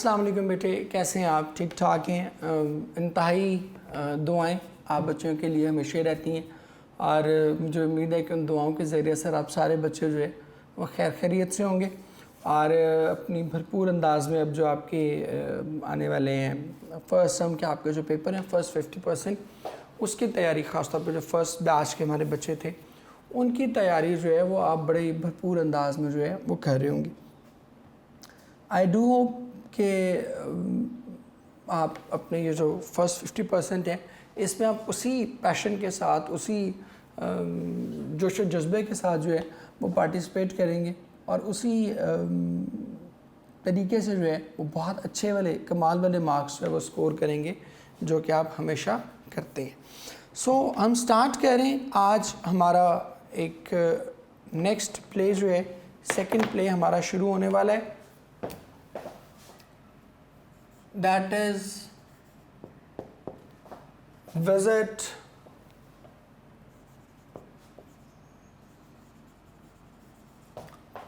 अस्सलाम वालेकुम बेटे, कैसे हैं आप? ठीक ठाक हैं? इंतहाई दुआएं आप बच्चों के लिए हमेशा रहती हैं और मुझे उम्मीद है कि उन दुआओं के ज़रिए से आप सारे बच्चे जो है वो खैर खैरियत से होंगे और अपनी भरपूर अंदाज में अब जो आपके आने वाले हैं फ़र्स्ट टर्म के आपके जो पेपर हैं फ़र्स्ट 50% उसकी तैयारी, ख़ास तौर पर जो फ़र्स्ट बैच के हमारे बच्चे थे उनकी तैयारी जो है वो आप बड़े भरपूर अंदाज में जो है वो कर रहे होंगे। आई डू होप कि आप अपने ये जो फर्स्ट 50% है इसमें आप उसी पैशन के साथ, उसी जोश व जज्बे के साथ जो है वो पार्टिसिपेट करेंगे और उसी तरीके से जो है वो बहुत अच्छे वाले कमाल वाले मार्क्स जो है वो स्कोर करेंगे जो कि आप हमेशा करते हैं। सो हम स्टार्ट करें। आज हमारा एक नेक्स्ट प्ले जो है, सेकंड प्ले हमारा शुरू होने वाला है। That is visit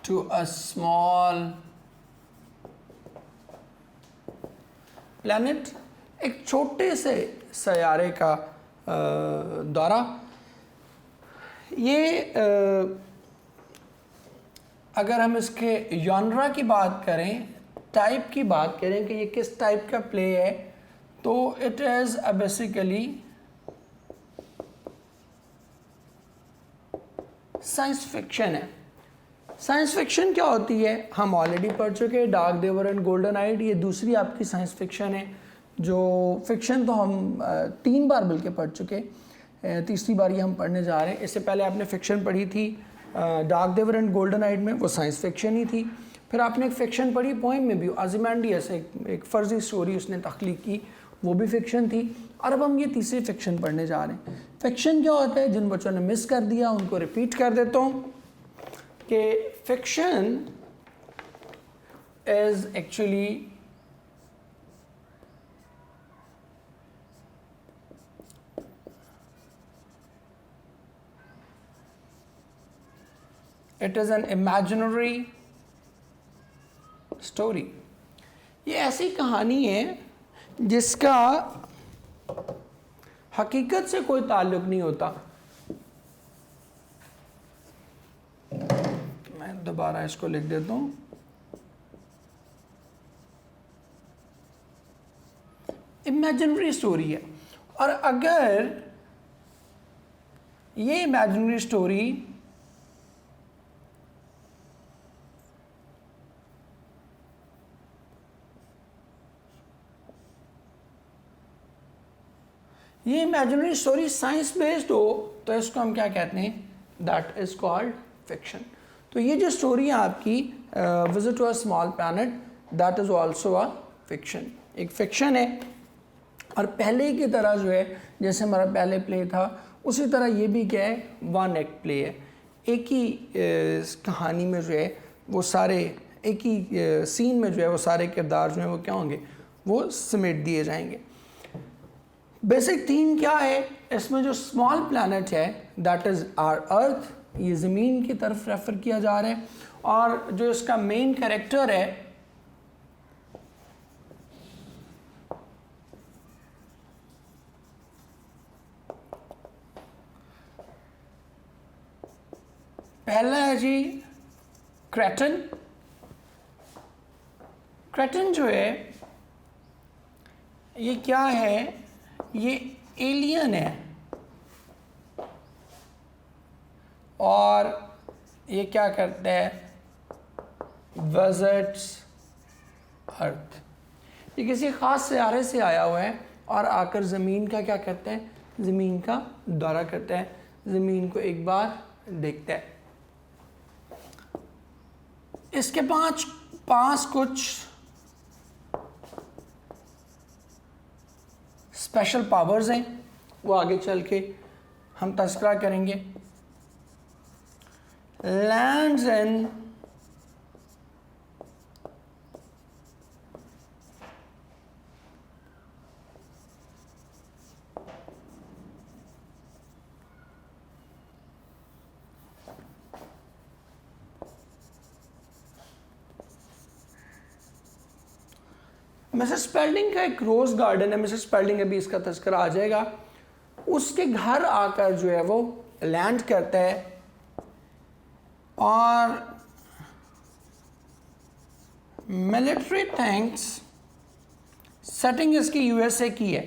to a small planet, एक छोटे से सैयारे का दौरा। ये अगर हम इसके जॉनरा की बात करें, टाइप की बात करें कि ये किस टाइप का प्ले है, तो it is basically science fiction है। साइंस फिक्शन क्या होती है हम ऑलरेडी पढ़ चुके हैं, डार्क देवर एंड गोल्डन आइड। ये दूसरी आपकी साइंस फिक्शन है। जो फिक्शन तो हम 3 बार बल्कि पढ़ चुके, तीसरी बार ये हम पढ़ने जा रहे हैं। इससे पहले आपने फिक्शन पढ़ी थी डार्क देवर एंड गोल्डन आइड में, वो साइंस फिक्शन ही थी। फिर आपने एक फ़िक्शन पढ़ी पोइम में भी, आज़िमांडियस एक फ़र्जी स्टोरी उसने तख्लीक की, वो भी फ़िक्शन थी। और अब हम ये तीसरी फ़िक्शन पढ़ने जा रहे हैं। फ़िक्शन क्या होता है, जिन बच्चों ने मिस कर दिया उनको रिपीट कर देता हूँ कि fiction is actually it is an imaginary story. ये ऐसी कहानी है जिसका हकीकत से कोई ताल्लुक नहीं होता। मैं दोबारा इसको लिख देता हूं। इमेजिनरी स्टोरी है, और अगर ये इमेजिनरी स्टोरी साइंस बेस्ड हो तो इसको हम क्या कहते हैं, दैट इज कॉल्ड फिक्शन। तो ये जो स्टोरी है आपकी visit to a small planet, that is also a fiction, एक फिक्शन है। और पहले की तरह जो है, जैसे हमारा पहले प्ले था, उसी तरह ये भी क्या है, वन एक्ट प्ले है। एक ही कहानी में जो है वो सारे, एक ही सीन में जो है वो सारे किरदार जो हैं वो क्या होंगे, वो समेट दिए जाएंगे। बेसिक थीम क्या है इसमें, जो स्मॉल प्लैनेट है दैट इज़ आवर अर्थ, ये ज़मीन की तरफ रेफ़र किया जा रहा है। और जो इसका मेन कैरेक्टर है पहला है जी क्रेटन। क्रेटन जो है ये क्या है, ये एलियन है और ये क्या करता है, विजिट्स अर्थ। ये किसी ख़ास सियारे से आया हुआ है और आकर ज़मीन का क्या करता है, ज़मीन का दौरा करता है, ज़मीन को एक बार देखता है। इसके पास कुछ स्पेशल पावर्स हैं, वो आगे चल के हम तस्करा करेंगे। लैंड्स इन मिसेस स्पेल्डिंग का एक रोज़ गार्डन है, मिसेस स्पेल्डिंग अभी इसका तज़किरा आ जाएगा, उसके घर आकर जो है वो लैंड करता है और मिलिट्री थिंक्स, सेटिंग इसकी यूएसए की है,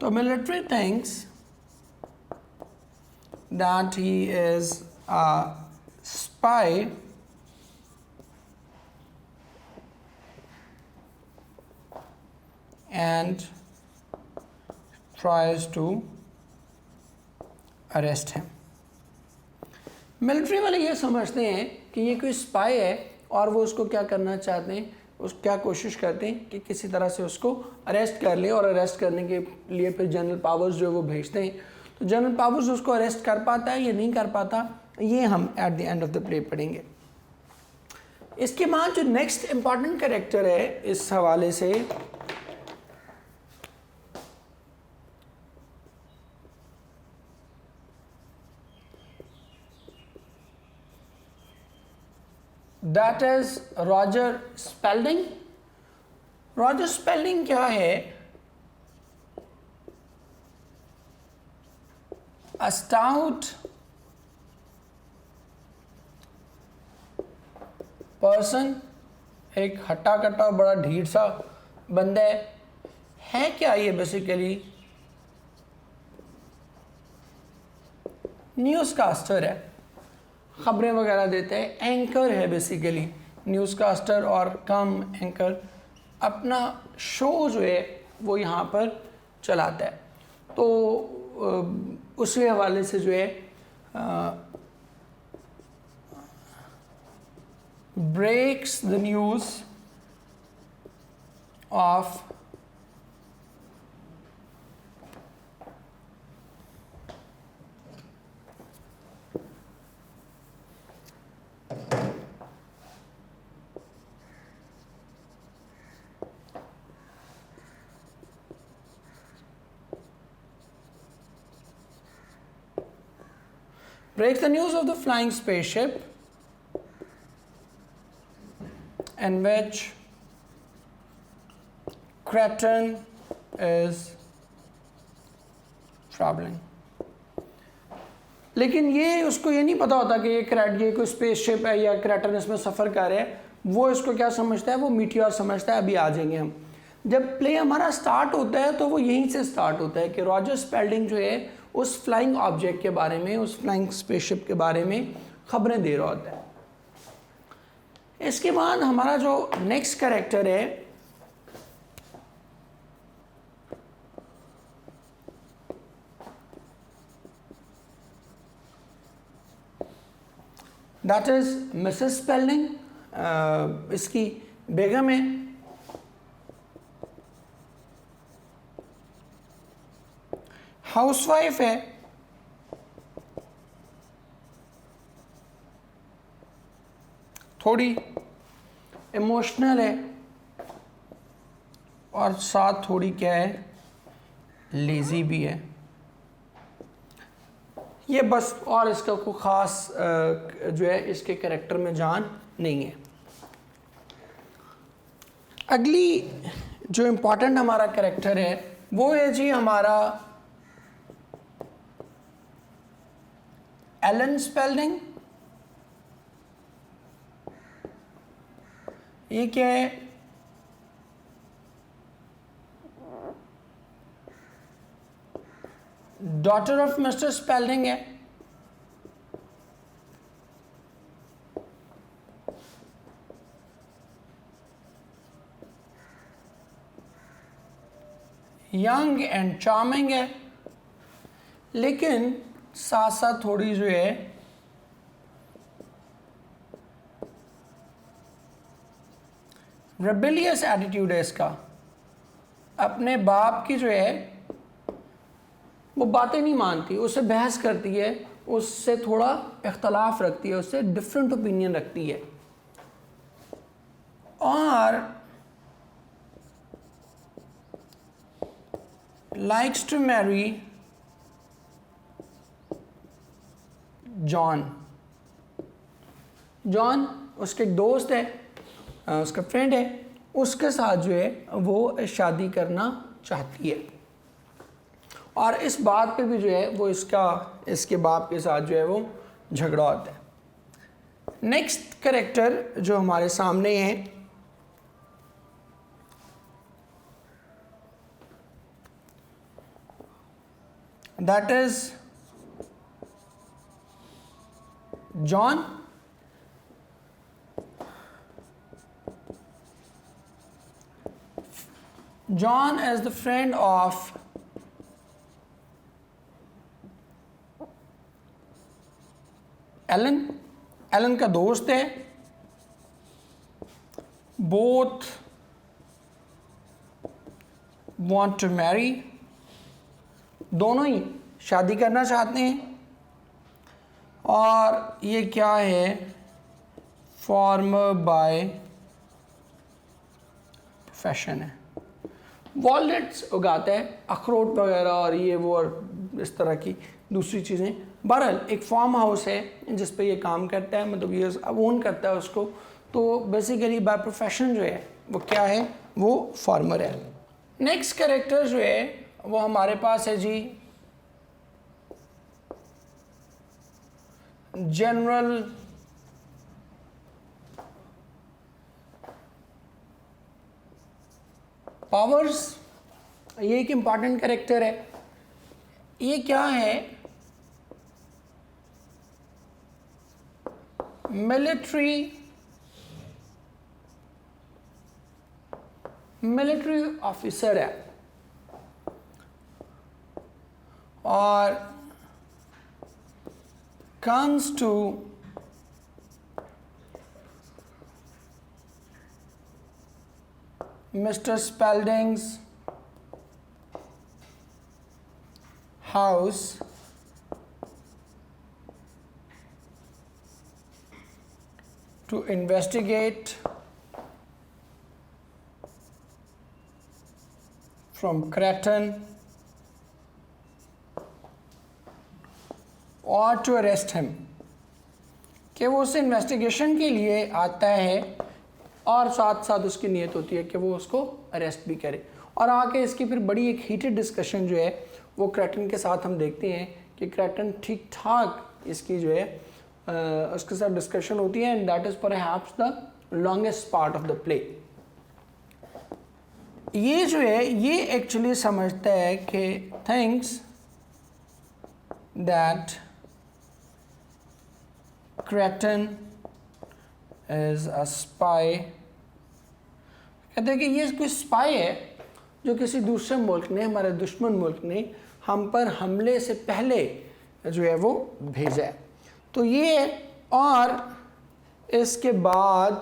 तो military thinks that he is a spy and tries to arrest him. Military वाले ये समझते हैं कि ये कोई स्पाई है और वो उसको क्या करना चाहते हैं, उस क्या कोशिश करते हैं कि किसी तरह से उसको अरेस्ट कर ले, और अरेस्ट करने के लिए फिर जनरल पावर्स जो है वो भेजते हैं। तो जनरल पावर्स उसको अरेस्ट कर पाता है या नहीं कर पाता, ये हम at the end of the play पढ़ेंगे। इसके बाद जो नेक्स्ट इम्पॉर्टेंट कैरेक्टर है इस हवाले से, that is Roger Spalding. Roger Spalding क्या है? अ स्टाउट पर्सन, एक हट्टा कट्टा और बड़ा ढीठ सा बंदा है क्या ये? बेसिकली न्यूज़ कास्टर है, ख़बरें वगैरह देते हैं, एंकर है बेसिकली, न्यूज़ कास्टर और कम एंकर, अपना शो जो है वो यहाँ पर चलाता है। तो उसी हवाले से जो है breaks the news of breaks the news of the flying spaceship in which Cretan is traveling. लेकिन ये उसको ये नहीं पता होता कि ये कोई स्पेसशिप है या क्रेटन इसमें सफ़र कर रहे हैं। वो इसको क्या समझता है? वो मीटियोर समझता है। अभी आ जाएंगे हम। जब प्ले हमारा स्टार्ट होता है तो वो यहीं से स्टार्ट होता है कि रॉजर स्पेल्डिंग जो है उस फ्लाइंग ऑब्जेक्ट के बारे में, उस फ्लाइंग स्पेसशिप के बारे में खबरें दे रहा होता है। इसके बाद हमारा जो नेक्स्ट कैरेक्टर है दैट इज मिसेस स्पेल्डिंग, इसकी बेगम है। हाउसवाइफ है, थोड़ी इमोशनल है और साथ थोड़ी क्या है, लेजी भी है। ये बस, और इसका कोई ख़ास जो है इसके कैरेक्टर में जान नहीं है। अगली जो इम्पोर्टेंट हमारा कैरेक्टर है वो है जी हमारा एलन स्पेल्डिंग। ये क्या है? डॉटर ऑफ मिस्टर स्पेल्डिंग है। यंग एंड चार्मिंग है, लेकिन साथ साथ थोड़ी जो है रेबेलियस एटीट्यूड है इसका। अपने बाप की जो है वो बातें नहीं मानती, उससे बहस करती है, उससे थोड़ा इख्तलाफ रखती है, उससे डिफरेंट ओपिनियन रखती है। और likes to marry John. John उसके एक दोस्त है, उसका फ्रेंड है, उसके साथ जो है वो शादी करना चाहती है, और इस बात पे भी जो है वो इसके बाप के साथ जो है वो झगड़ा होता है। नेक्स्ट कैरेक्टर जो हमारे सामने है that is John. John is the friend of Ellen. Ellen का दोस्त है। Both want to marry. दोनों ही शादी करना चाहते हैं, और ये क्या है, फार्मर बाय प्रोफेशन है। वॉलनट्स उगाता है, अखरोट वगैरह और ये वो और इस तरह की दूसरी चीज़ें। बहरहाल एक फार्म हाउस है जिस पे ये काम करता है, मतलब ये ओन करता है उसको। तो बेसिकली बाय प्रोफेशन जो है वो क्या है, वो फार्मर है। नेक्स्ट कैरेक्टर जो है वो हमारे पास है जी जनरल पावर्स। ये एक इम्पॉर्टेंट कैरेक्टर है। ये क्या है, मिलिट्री ऑफिसर है, और comes to Mr. Spalding's house to investigate from Creighton or to arrest him, कि वो उस इन्वेस्टिगेशन के लिए आता है और साथ साथ उसकी नीयत होती है कि वो उसको अरेस्ट भी करे। और आके इसकी फिर बड़ी एक हीटेड डिस्कशन जो है वो क्रेटन के साथ हम देखते हैं कि क्रेटन ठीक ठाक इसकी जो है उसके साथ डिस्कशन होती है, and that is perhaps the longest part of the play. ये जो है ये एक्चुअली समझता है कि things that क्रेटन is a spy. कहते हैं कि ये कोई स्पाई है जो किसी दूसरे मुल्क ने, हमारे दुश्मन मुल्क ने हम पर हमले से पहले जो है वो भेजा है। तो ये, और इसके बाद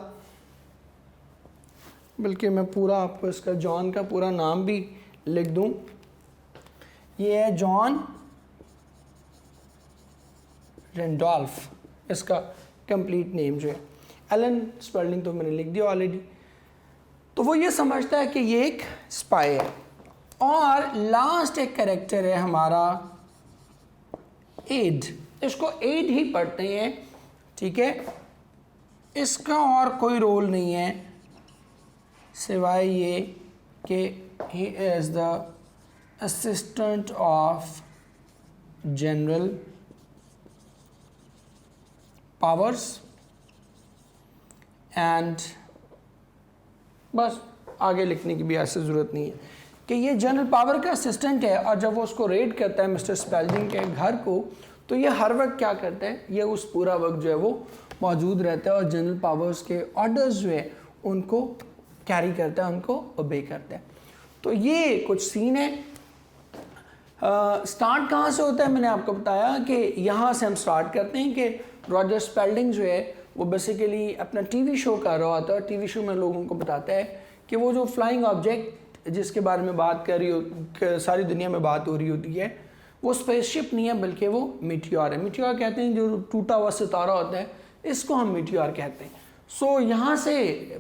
बल्कि मैं पूरा आपको इसका जॉन का पूरा नाम भी लिख दूं, ये है जॉन रेंडोल्फ, इसका कंप्लीट नेम जो है। एलन स्पर्लिंग तो मैंने लिख दिया ऑलरेडी। तो वो ये समझता है कि ये एक स्पाई है। और लास्ट एक कैरेक्टर है हमारा एड, इसको एड ही पढ़ते हैं, ठीक है। इसका और कोई रोल नहीं है सिवाय ये कि he is the assistant of general powers, and बस आगे लिखने की भी ऐसी ज़रूरत नहीं है कि ये जनरल पावर का असिस्टेंट है। और जब वो उसको रेड करता है मिस्टर स्पेल्डिंग के घर को, तो ये हर वक्त क्या करता है, ये उस पूरा वक्त जो है वो मौजूद रहता है और जनरल पावर्स के ऑर्डर्स जो है उनको कैरी करता है, उनको ओबे करता है। तो ये कुछ सीन है। स्टार्ट कहाँ से होता है, मैंने आपको बताया कि यहाँ से हम स्टार्ट करते हैं कि रॉजर स्पेल्डिंग जो है वो बेसिकली अपना टीवी शो कर रहा होता है, और टीवी शो में लोगों को बताता है कि वो जो फ्लाइंग ऑब्जेक्ट जिसके बारे में बात कर रही हो, सारी दुनिया में बात हो रही होती है, वो स्पेसशिप नहीं है बल्कि वो मीटियोर है। मीटियोर कहते हैं जो टूटा हुआ सितारा होता है, इसको हम मीटियोर कहते हैं। सो यहाँ से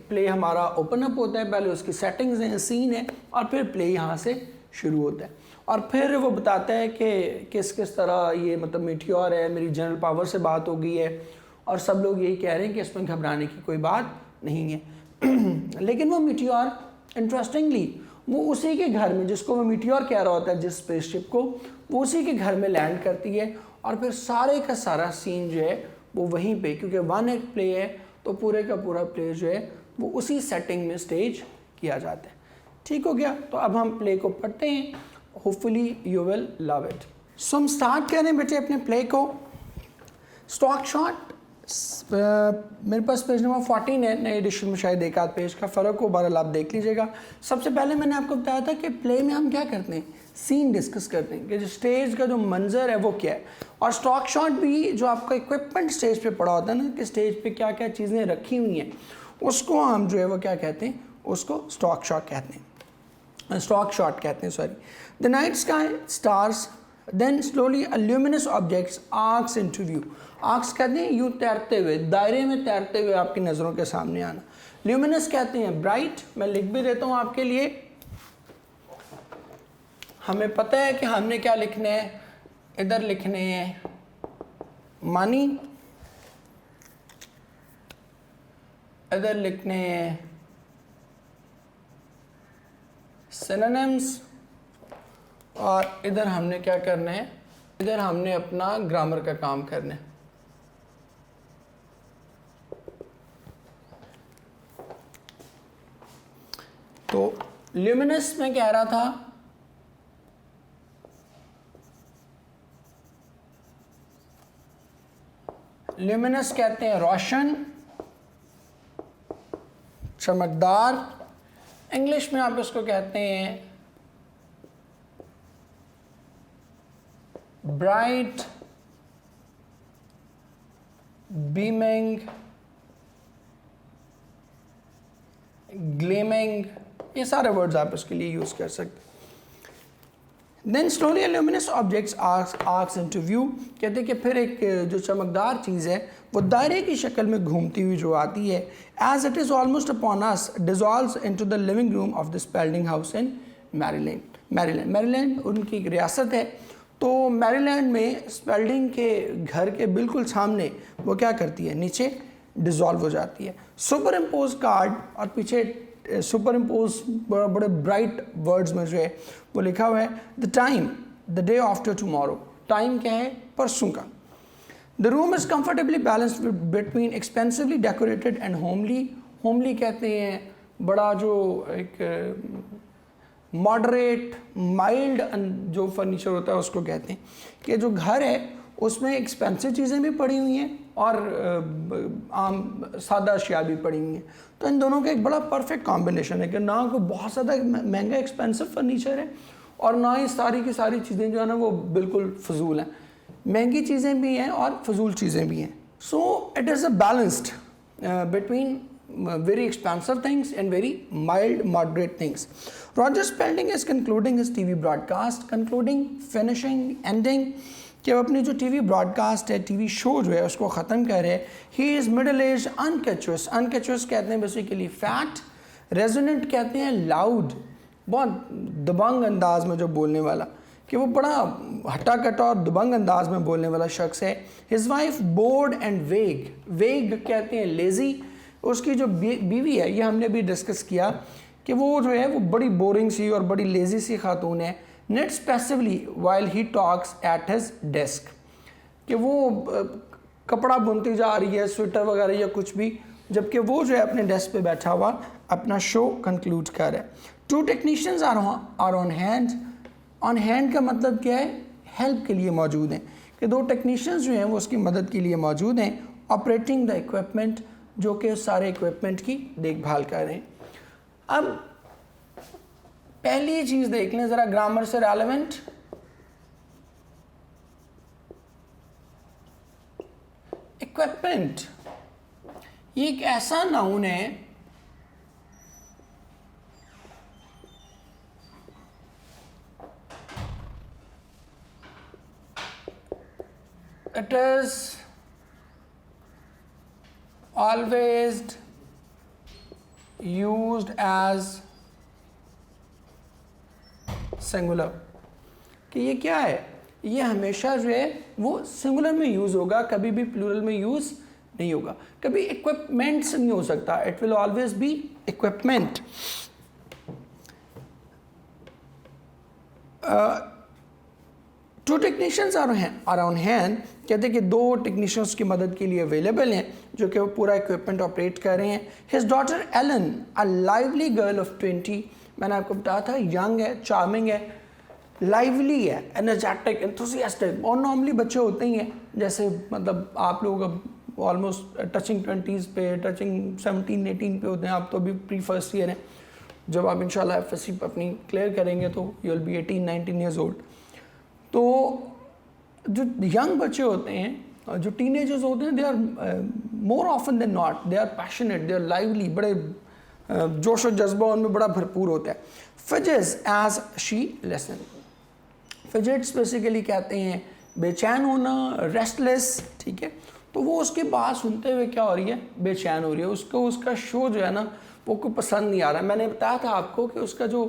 प्ले हमारा ओपन अप होता है, पहले उसकी सेटिंग्स हैं, सीन है, और फिर प्ले यहाँ से शुरू होता है। और फिर वो बताता है कि किस किस तरह ये मतलब मीटियोर है, मेरी जनरल पावर से बात हो गई है, और सब लोग यही कह रहे हैं कि इसमें घबराने की कोई बात नहीं है। लेकिन वो मीटियोर इंटरेस्टिंगली वो उसी के घर में, जिसको वो मीटियोर कह रहा होता है जिस स्पेसशिप को, वो उसी के घर में लैंड करती है और फिर सारे का सारा सीन जो है वो वहीं पे, क्योंकि वन एक्ट प्ले है तो पूरे का पूरा प्ले जो है वो उसी सेटिंग में स्टेज किया जाता है। ठीक हो गया, तो अब हम प्ले को पढ़ते हैं, hopefully you will love it. So हम स्टार्ट करें बेटे अपने प्ले को। स्टॉक शॉट मेरे पास पेज नंबर 14 है, नए एडिशन में शायद एक आध पेज का फ़र्क हो, बहरहाल आप देख लीजिएगा। सबसे पहले मैंने आपको बताया था कि प्ले में हम क्या करते हैं, सीन डिस्कस करते हैं कि जो स्टेज का जो मंजर है वो क्या है, और स्टॉक शॉट भी जो आपका इक्विपमेंट स्टेज पे पड़ा होता है ना, कि स्टेज पे क्या क्या चीज़ें रखी हुई हैं, उसको हम जो है वो क्या कहते हैं, उसको स्टॉक शॉट कहते हैं, स्टॉक शॉट कहते हैं, sorry. The night sky stars then slowly a luminous objects arcs into view. Arcs कहते हैं यूँ तैरते हुए, दायरे में तैरते हुए आपकी नज़रों के सामने आना। ल्यूमिनस कहते हैं ब्राइट। मैं लिख भी देता हूँ आपके लिए, हमें पता है कि हमने क्या लिखने हैं, इधर लिखने हैं मनी, इधर लिखने हैं सिनोनिम्स, और इधर हमने क्या करना है, इधर हमने अपना ग्रामर का काम करना है। तो ल्यूमिनस में कह रहा था, ल्यूमिनस कहते हैं रोशन, चमकदार। इंग्लिश में आप इसको कहते हैं ब्राइट, बीमिंग, ग्लेमिंग, ये सारे वर्ड्स आप इसके लिए यूज कर सकते हैं। Then slowly luminous objects arcs into view, कहते हैं कि फिर एक जो चमकदार चीज़ है वो दायरे की शक्ल में घूमती हुई जो आती है, as it is almost upon us dissolves into the living room of the Spalding house in Maryland. Maryland उनकी एक रियासत है, तो मैरीलैंड में स्पेल्डिंग के घर के बिल्कुल सामने वो क्या करती है, नीचे डिज़ोल्व हो जाती है। सुपर इम्पोज कार्ड, और पीछे सुपर इम्पोज बड़े ब्राइट वर्ड्स में जो है वो लिखा हुआ है the time, the day after tomorrow. Time क्या है, परसों का। The room is comfortably balanced between expensively decorated and homely. Homely कहते हैं बड़ा जो एक मॉडरेट माइल्ड जो फर्नीचर होता है उसको कहते हैं, कि जो घर है उसमें एक्सपेंसिव चीज़ें भी पड़ी हुई हैं और आम सादा अशिया भी पड़ी हुई हैं। तो इन दोनों का एक बड़ा परफेक्ट कॉम्बिनेशन है कि ना कोई बहुत ज़्यादा महंगा एक्सपेंसिव फर्नीचर है और ना ही सारी की सारी चीज़ें जो है ना वो बिल्कुल फजूल हैं। महंगी चीज़ें भी हैं और फजूल चीज़ें भी हैं। So it is a balanced between very expensive things and very mild moderate things. Roger Spalding is concluding his TV broadcast, concluding, finishing, ending, कि वो अपनी जो टीवी ब्रॉडकास्ट है, टीवी शो जो है उसको ख़त्म कर रहे हैं। He is middle age unctuous. Unctuous कहते हैं बेसिकली फैट, रेजोनेंट कहते हैं लाउड, बहुत दबंग अंदाज में जो बोलने वाला, कि वो बड़ा हट्टा कट्टा और दबंग अंदाज में बोलने वाला शख्स है। हिज वाइफ बोर्ड एंड वेग, वेग कहते हैं लेज़ी। उसकी जो बीवी है, ये हमने भी डिस्कस किया कि वो जो है वो बड़ी बोरिंग सी और बड़ी लेज़ी सी खातून है। knits passively while he talks at his desk, कि वो कपड़ा बुनती जा रही है, स्वेटर वगैरह या कुछ भी, जबकि वो जो है अपने डेस्क पे बैठा हुआ अपना शो कंक्लूड कर रहा है। Two technicians are on hand. On hand का मतलब क्या है, हेल्प के लिए मौजूद हैं, कि दो टेक्नीशियंस जो हैं वो उसकी मदद के लिए मौजूद हैं। ऑपरेटिंग द इक्विपमेंट, जो कि सारे इक्विपमेंट की देखभाल कर रहे हैं। अब पहली चीज़ देख लें ज़रा ग्रामर से रेलेवेंट। इक्विपमेंट ये एक ऐसा नाउन है it is always used as singular, कि ये क्या है, ये हमेशा जो है वो सिंगुलर में यूज़ होगा, कभी भी प्लूरल में यूज़ नहीं होगा, कभी इक्विपमेंट से नहीं हो सकता, it will always be equipment. Two technicians are on hand, कहते हैं कि 2 टेक्नीशियंस की मदद के लिए अवेलेबल हैं जो कि वो पूरा इक्विपमेंट ऑपरेट कर रहे हैं। His daughter Ellen, a lively girl of 20, मैंने आपको बताया था यंग है, चार्मिंग है, लाइवली है, एनर्जेटिक, एंथुसियास्टिक। और नॉर्मली बच्चे होते ही हैं, जैसे मतलब आप लोग अब ऑलमोस्ट टचिंग 20s पे, टचिंग 17-18 पे होते हैं, आप तो अभी प्री फर्स्ट ईयर हैं। जब आप इंशाल्लाह FSC अपनी क्लियर करेंगे तो you will be 18-19 years old. तो जो यंग बच्चे होते हैं, जो टीनेजर्स होते हैं, they are more often than not, they are passionate, they are lively, बड़े जोश और जज्बा उनमें बड़ा भरपूर होता है। फिजेस as she listen, fidgets basically कहते हैं बेचैन होना, रेस्टलेस, ठीक है। तो वो उसकी बात सुनते हुए क्या हो रही है, बेचैन हो रही है, उसको उसका शो जो है ना वो को पसंद नहीं आ रहा है। मैंने बताया था आपको कि उसका जो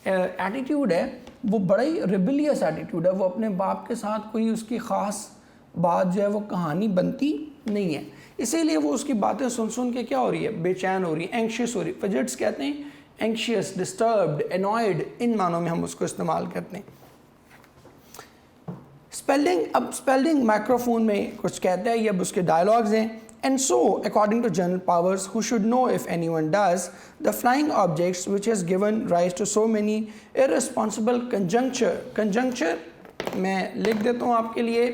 एटीट्यूड है वो बड़ा ही रिबेलियस एटीट्यूड है, वो अपने बाप के साथ कोई उसकी ख़ास बात जो है वो कहानी बनती नहीं है, इसीलिए वो उसकी बातें सुन सुन के क्या हो रही है, बेचैन हो रही है, एंग्शियस हो रही है। फिजेट्स कहते हैं एंग्शियस, डिस्टर्ब्ड, एनॉयड, इन मानों में हम उसको इस्तेमाल करते हैं। स्पेलिंग, अब स्पेलिंग माइक्रोफोन में कुछ कहता है, ये अब उसके डायलॉग्स हैं। And so, according to General Powers, who should know if anyone does, the flying objects which has given rise to so many irresponsible conjuncture मैं लिख देता हूँ आपके लिए,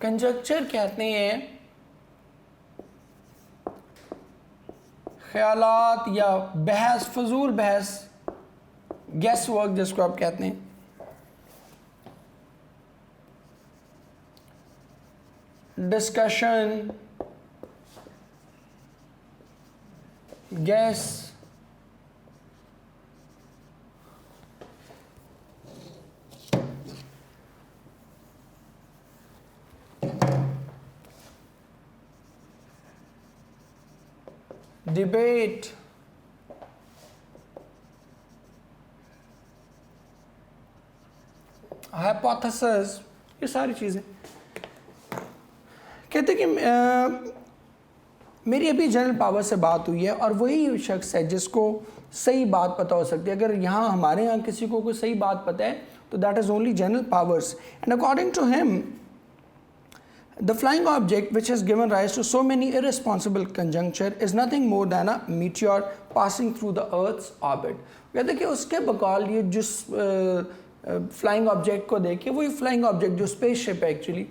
कंजक्चर कहते हैं ख्यालात या बहस, फजूल बहस, गैस वर्क जिसको आप कहते हैं। डिस्कशन, गैस, डिबेट, हाइपोथेसिस, ये सारी चीज़ें। कहते कि मेरी अभी जनरल पावर से बात हुई है और वही शख्स है जिसको सही बात पता हो सकती है। अगर यहाँ हमारे यहाँ किसी को कोई सही बात पता है तो that is only general powers. And according to him the flying object which has given rise to so many irresponsible conjuncture is nothing more than a meteor passing through the earth's orbit। कहते कि उसके बकौल ये जिस flying object को देख के, वही फ्लाइंग ऑब्जेक्ट जो स्पेसशिप है एक्चुअली,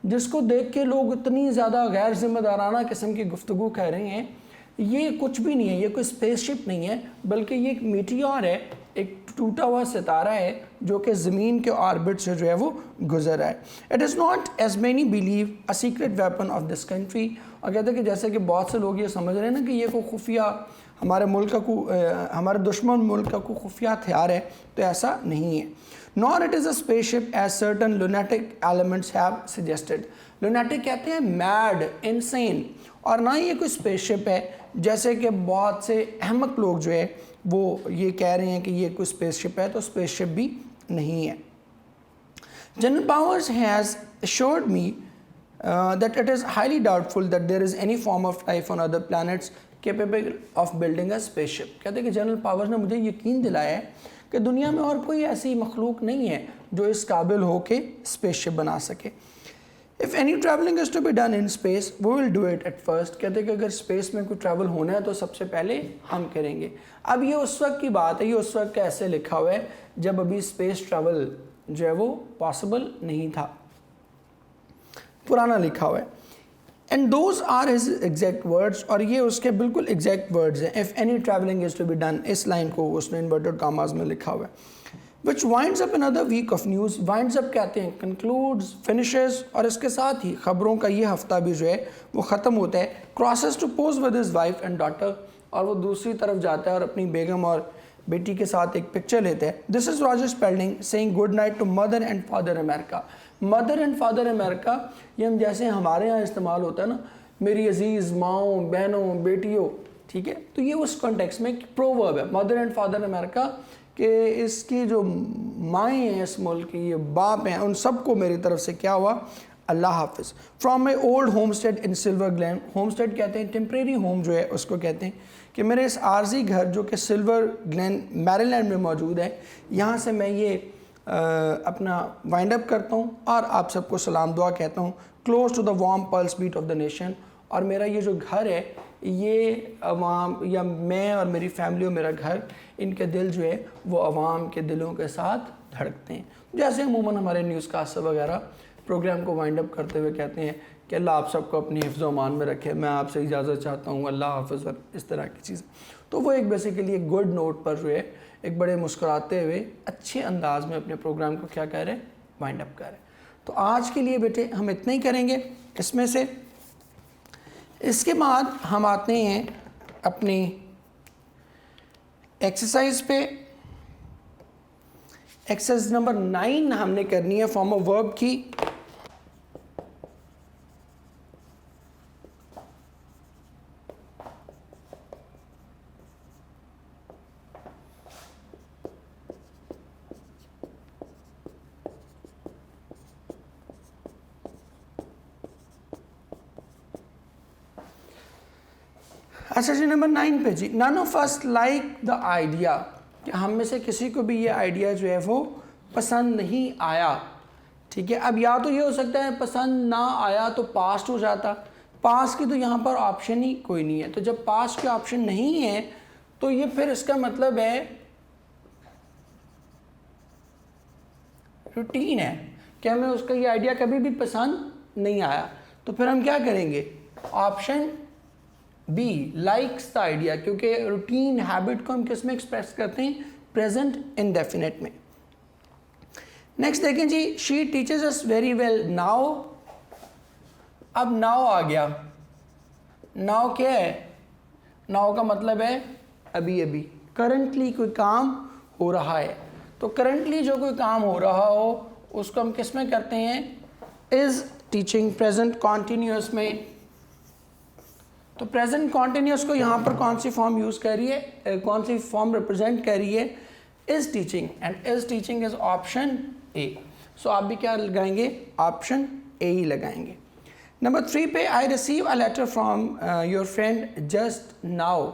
जिसको देख के लोग इतनी ज़्यादा गैर जिम्मेदाराना किस्म की गुफ्तगू कह रहे हैं, ये कुछ भी नहीं है, ये कोई स्पेसशिप नहीं है, बल्कि ये एक मीटियोर है, एक टूटा हुआ सितारा है जो कि ज़मीन के ऑर्बिट से जो है वो गुजर रहा है। It is not as many believe a secret weapon of this country. और कहते हैं कि जैसे कि बहुत से लोग ये समझ रहे हैं ना कि ये कोई खुफिया हमारे मुल्क का हमारे दुश्मन मुल्क का कोई खुफिया हथियार है, तो ऐसा नहीं है। Nor it is a spaceship as certain lunatic elements have suggested. Lunatic कहते हैं मैड, इनसेन, और ना ही ये कोई स्पेसशिप है जैसे कि बहुत से अहमक लोग जो है वो ये कह रहे हैं कि ये कोई स्पेसशिप है, तो स्पेसशिप भी नहीं है। General powers has assured me that it is highly doubtful that there is any form of life on other planets capable of building a spaceship। कहते हैं कि जनरल पावर्स ने मुझे यकीन दिलाया है कि दुनिया में और कोई ऐसी मखलूक नहीं है जो इस काबिल हो के स्पेसशिप बना सके। If any traveling is to be done in space, we will do it at first। कहते हैं कि अगर स्पेस में कोई ट्रैवल होना है तो सबसे पहले हम करेंगे। अब ये उस वक्त की बात है, ये उस वक्त का ऐसे लिखा हुआ है जब अभी स्पेस ट्रैवल जो है वो पॉसिबल नहीं था, पुराना लिखा हुआ है। And those are his exact words, और ये उसके बिल्कुल एग्जैक्ट वर्ड्स हैं। If any travelling is to be done, इस लाइन को उसने इन्वर्टेड कॉमास में लिखा हुआ है। Which winds up another week of news। winds up कहते हैं concludes, finishes, और इसके साथ ही ख़बरों का ये हफ्ता भी जो है वो ख़त्म होता है। crosses to pose with his wife and daughter, और वो दूसरी तरफ जाता है और अपनी बेगम और बेटी के साथ एक पिक्चर लेते हैं। This is Roger Spalding saying good night to mother and father America। mother and father America ये हम जैसे हमारे यहाँ इस्तेमाल होता है ना, मेरी अजीज़ माओं, बहनों, बेटियों, ठीक है, तो ये उस कॉन्टेक्स्ट में एक प्रोवर्ब है। मदर एंड फादर अमेरिका कि इसकी जो माएँ हैं इस मुल्क की, ये बाप हैं, उन सबको मेरी तरफ से क्या हुआ, अल्लाह हाफिज़। From my old homestead in Silver Glen, homestead कहते हैं टेम्प्रेरी होम जो है उसको कहते हैं, कि मेरे इस आर्जी घर जो कि सिल्वर ग्लेन मैरीलैंड में मौजूद है, यहाँ से मैं ये अपना वाइंड अप करता हूँ और आप सबको सलाम दुआ कहता हूँ। Close to the warm pulse beat of the nation, और मेरा ये जो घर है, ये अवाम या मैं और मेरी फैमिली और मेरा घर, इनके दिल जो है वो अवाम के दिलों के साथ धड़कते हैं। जैसे अमूमन हमारे न्यूज़ कास्टर वगैरह प्रोग्राम को वाइंड अप करते हुए कहते हैं कि अल्लाह आप सबको अपनी हिफ्ज़ अमान में रखे, मैं आपसे इजाज़त चाहता हूँ, अल्लाह हाफ़िज़, और इस तरह की चीज़। तो वो एक बेसिकली एक गुड नोट पर जो है एक बड़े मुस्कुराते हुए अच्छे अंदाज में अपने प्रोग्राम को क्या कह रहे हैं, वाइंड अप कर रहे हैं। तो आज के लिए बेटे हम इतना ही करेंगे इसमें से। इसके बाद हम आते हैं अपनी एक्सरसाइज पे। एक्सरसाइज नंबर 9 हमने करनी है फॉर्म ऑफ वर्ब की। अच्छा जी, नंबर 9 पे जी, none of us like the idea, कि हम में से किसी को भी ये आइडिया जो है वो पसंद नहीं आया। ठीक है, अब या तो ये हो सकता है पसंद ना आया तो पास्ट हो जाता, पास्ट की तो यहाँ पर ऑप्शन ही कोई नहीं है, तो जब पास्ट के ऑप्शन नहीं है तो ये फिर इसका मतलब है रूटीन है कि हमें उसका ये आइडिया कभी भी पसंद नहीं आया। तो फिर हम क्या करेंगे, option B, likes the idea, क्योंकि रूटीन हैबिट को हम किस में एक्सप्रेस करते हैं, प्रेजेंट इंडेफिनिट में। नेक्स्ट देखें जी, she teaches us very well now. अब नाउ आ गया, नाउ क्या है, नाउ का मतलब है अभी अभी, करंटली कोई काम हो रहा है। तो करंटली जो कोई काम हो रहा हो उसको हम किस में करते हैं, इज टीचिंग, प्रेजेंट कॉन्टिन्यूस में। तो प्रेजेंट कॉन्टिन्यूस को यहाँ पर कौन सी फॉर्म यूज़ कर रही है, कौन सी फॉर्म रिप्रेजेंट कर रही है, is teaching, and is teaching is option A. So आप भी क्या लगाएंगे, ऑप्शन ए ही लगाएंगे। नंबर 3 पे, I receive a letter from your friend just now.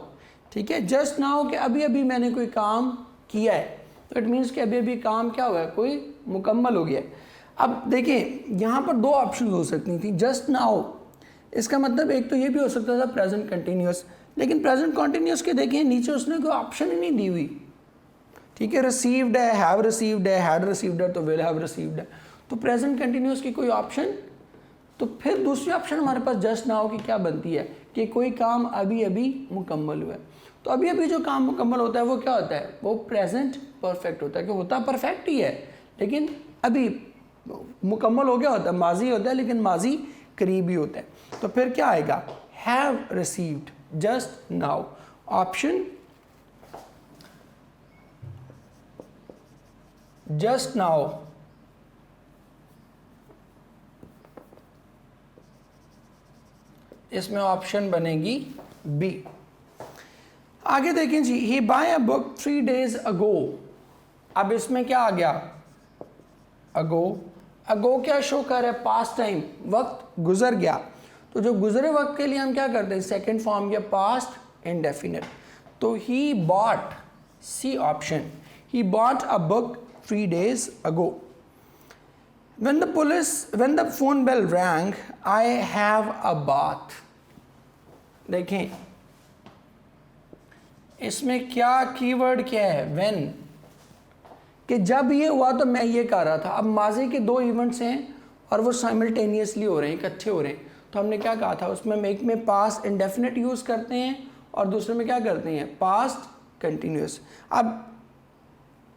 ठीक है, जस्ट नाउ के अभी अभी मैंने कोई काम किया है, तो इट मीन्स कि अभी अभी काम क्या हुआ है, कोई मुकम्मल हो गया है। अब देखिए यहाँ पर दो ऑप्शन हो सकती थी, जस्ट नाउ, इसका मतलब एक तो ये भी हो सकता था प्रेजेंट कंटिन्यूस, लेकिन प्रेजेंट कंटिन्यूस के देखें नीचे उसने कोई ऑप्शन ही नहीं दी हुई। ठीक है, रिसीव्ड है, हैव रिसीव्ड है, हैड रिसीव्ड है, तो विल हैव रिसीव्ड है, तो प्रेजेंट कंटिन्यूस की कोई ऑप्शन। तो फिर दूसरी ऑप्शन हमारे पास जस्ट नाउ की क्या बनती है कि कोई काम अभी अभी मुकम्मल हुआ है। तो अभी अभी जो काम मुकम्मल होता है वो क्या होता है, वो प्रेजेंट परफेक्ट होता है, कि होता परफेक्ट ही है लेकिन अभी मुकम्मल हो गया होता है, माजी होता है लेकिन माजी करीब ही होता है। तो फिर क्या आएगा, have received just now, option just now. इसमें ऑप्शन बनेगी बी। आगे देखें जी, ही बाय अ बुक 3 days अगो। अब इसमें क्या आ गया, अगो। अगो क्या शो कर रहा है, पास्ट टाइम, वक्त गुजर गया। तो जो गुजरे वक्त के लिए हम क्या करते हैं, सेकेंड फॉर्म या पास्ट इंडेफिनिट। तो he bought, C option, he bought a book 3 days ago. When the phone bell rang, I have a bath. देखें इसमें क्या कीवर्ड क्या है, when, कि जब ये हुआ तो मैं ये कर रहा था। अब माजी के दो इवेंट्स हैं और वो साइमल्टेनियसली हो रहे हैं, इकट्ठे हो रहे हैं। तो हमने क्या कहा था, उसमें हम एक में पास्ट इंडेफिनिट यूज़ करते हैं और दूसरे में क्या करते हैं, पास्ट कंटिन्यूस। अब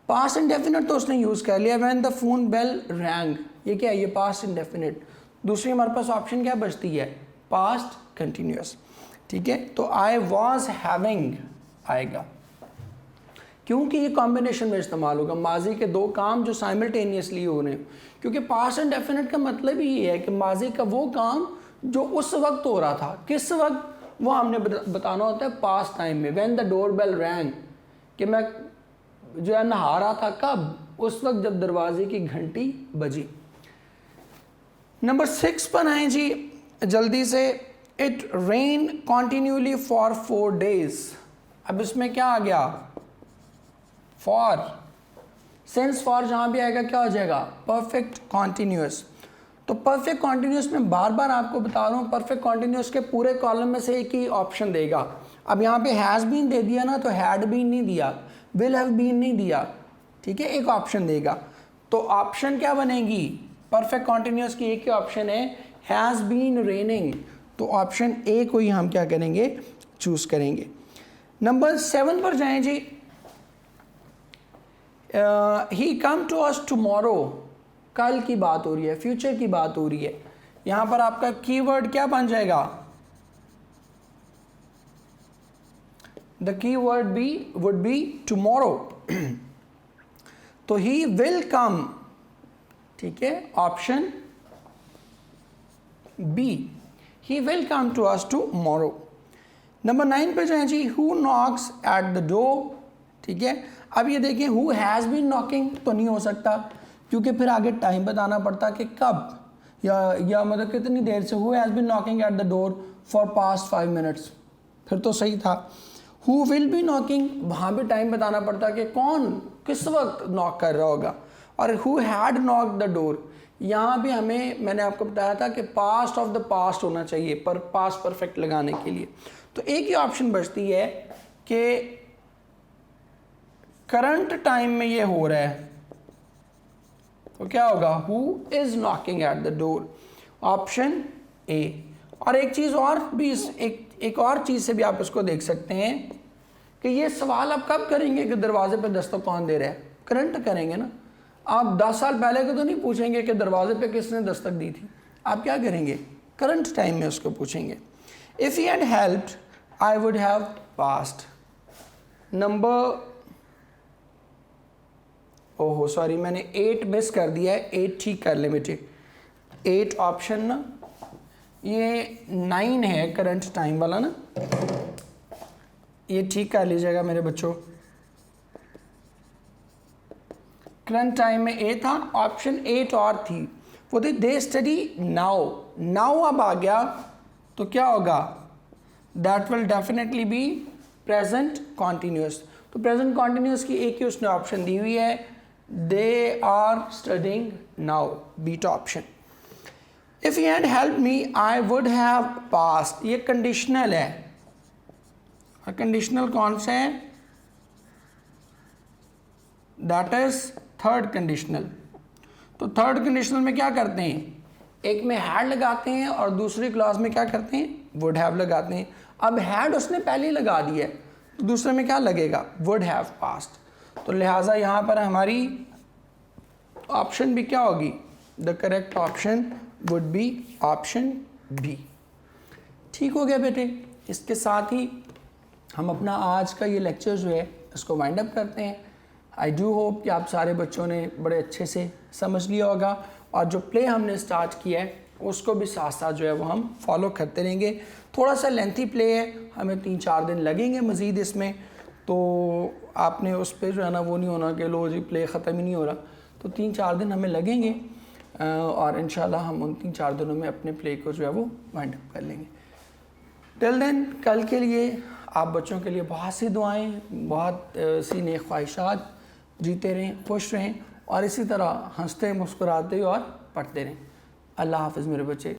पास्ट इंडेफिनिट तो उसने यूज़ कर लिया, when the phone bell rang, ये क्या है, ये पास्ट इंडेफिनिट। दूसरी हमारे पास ऑप्शन क्या बचती है, पास्ट कंटिन्यूस। ठीक है, तो आई वॉज हैविंग आएगा, क्योंकि ये कॉम्बिनेशन में इस्तेमाल होगा, माजी के दो काम जो साइमल्टेनियसली हो रहे हैं। क्योंकि पास्ट इंडेफिनिट का मतलब ही ये है कि माजी का वो काम जो उस वक्त हो रहा था, किस वक्त वो हमने बताना होता है पास्ट टाइम में। When the door bell rang, कि मैं जो है नहा रहा था, कब? उस वक्त जब दरवाजे की घंटी बजी। नंबर 6 पर आए जी जल्दी से। It rain continuously for 4 days। अब इसमें क्या आ गया? फॉर। सिंस फॉर जहां भी आएगा क्या हो जाएगा? Perfect continuous. तो परफेक्ट कॉन्टिन्यूस में बार बार आपको बता रहा हूँ, परफेक्ट कॉन्टिन्यूस के पूरे कॉलम में से एक ही ऑप्शन देगा। अब यहाँ पे हैज़ बीन दे दिया ना, तो हैड बीन नहीं दिया, विल हैव बीन नहीं दिया, ठीक है, एक ऑप्शन देगा। तो ऑप्शन क्या बनेगी? परफेक्ट कॉन्टिन्यूस की एक ही ऑप्शन है, हैज़ बीन रेनिंग। तो ऑप्शन ए को ही हम क्या करेंगे? चूज करेंगे। नंबर 7 पर जाएं जी। ही कम टू अस टुमारो। कल की बात हो रही है, फ्यूचर की बात हो रही है। यहां पर आपका कीवर्ड क्या बन जाएगा? The keyword would be tomorrow. तो ही विल कम, ठीक है, option B, he will come to us tomorrow. Number 9 पे जाए जी। Who knocks at the door, ठीक है। अब ये देखिए, हु हैज़ बीन नॉकिंग तो नहीं हो सकता, क्योंकि फिर आगे टाइम बताना पड़ता कि कब या मतलब कितनी देर से। Who has been knocking at the door for past 5 minutes, फिर तो सही था। हु विल बी नॉकिंग, वहाँ भी टाइम बताना पड़ता कि कौन किस वक्त नॉक कर रहा होगा। और who had knocked the door, यहाँ भी हमें, मैंने आपको बताया था कि पास्ट ऑफ द पास्ट होना चाहिए पर पास्ट परफेक्ट लगाने के लिए। तो एक ही ऑप्शन बचती है कि करंट टाइम में ये हो रहा है, तो क्या होगा? Who is knocking at the door, option A. और एक चीज़ और भी, एक और चीज़ से भी आप इसको देख सकते हैं कि ये सवाल आप कब करेंगे कि दरवाजे पे दस्तक कौन दे रहा है? करंट करेंगे ना। आप 10 साल पहले को तो नहीं पूछेंगे कि दरवाजे पे किसने दस्तक दी थी। आप क्या करेंगे? करंट टाइम में उसको पूछेंगे। If he had helped I would have passed. Number, ओहो सॉरी, मैंने 8 मिस कर दिया है, 8 ठीक कर ले बेटे। 8 ऑप्शन ना, ये 9 है करंट टाइम वाला ना, ये ठीक कर लीजिएगा मेरे बच्चों। करंट टाइम में ए था, ऑप्शन 8 और थी, वो थी दे स्टडी नाउ। नाउ अब आ गया तो क्या होगा? That will definitely be present continuous. तो प्रेजेंट कॉन्टिन्यूस की एक ही उसने ऑप्शन दी हुई है, they are studying now, B option. If he had help me I would have passed, ये कंडीशनल है। और कंडीशनल कौन सा है? That is third conditional. तो थर्ड कंडीशनल में क्या करते हैं? एक में हैड लगाते हैं और दूसरी क्लॉज में क्या करते हैं? वुड हैव लगाते हैं। अब हैड उसने पहले ही लगा दिया है, तो दूसरे में क्या लगेगा? Would have passed. तो लिहाजा यहाँ पर हमारी ऑप्शन भी क्या होगी? The correct option would be option B. ठीक हो गया बेटे। इसके साथ ही हम अपना आज का ये लेक्चर जो है इसको वाइंड अप करते हैं। आई डू होप कि आप सारे बच्चों ने बड़े अच्छे से समझ लिया होगा, और जो प्ले हमने स्टार्ट किया है उसको भी साथ साथ जो है वो हम फॉलो करते रहेंगे। थोड़ा सा लेंथी प्ले है, हमें 3-4 दिन लगेंगे मज़ीद इसमें, तो आपने उस पर जो है ना वो नहीं होना कि लो जी प्ले ख़त्म ही नहीं हो रहा। तो 3-4 दिन हमें लगेंगे और इंशाल्लाह हम उन 3-4 दिनों में अपने प्ले को जो है वो वाइंड अप कर लेंगे। टिल देन, कल के लिए आप बच्चों के लिए बहुत सी दुआएं, बहुत सी नेक ख्वाहिशात। जीते रहें, खुश रहें और इसी तरह हंसते मुस्कुराते और पढ़ते रहें। अल्लाह हाफ़िज़ मेरे बच्चे।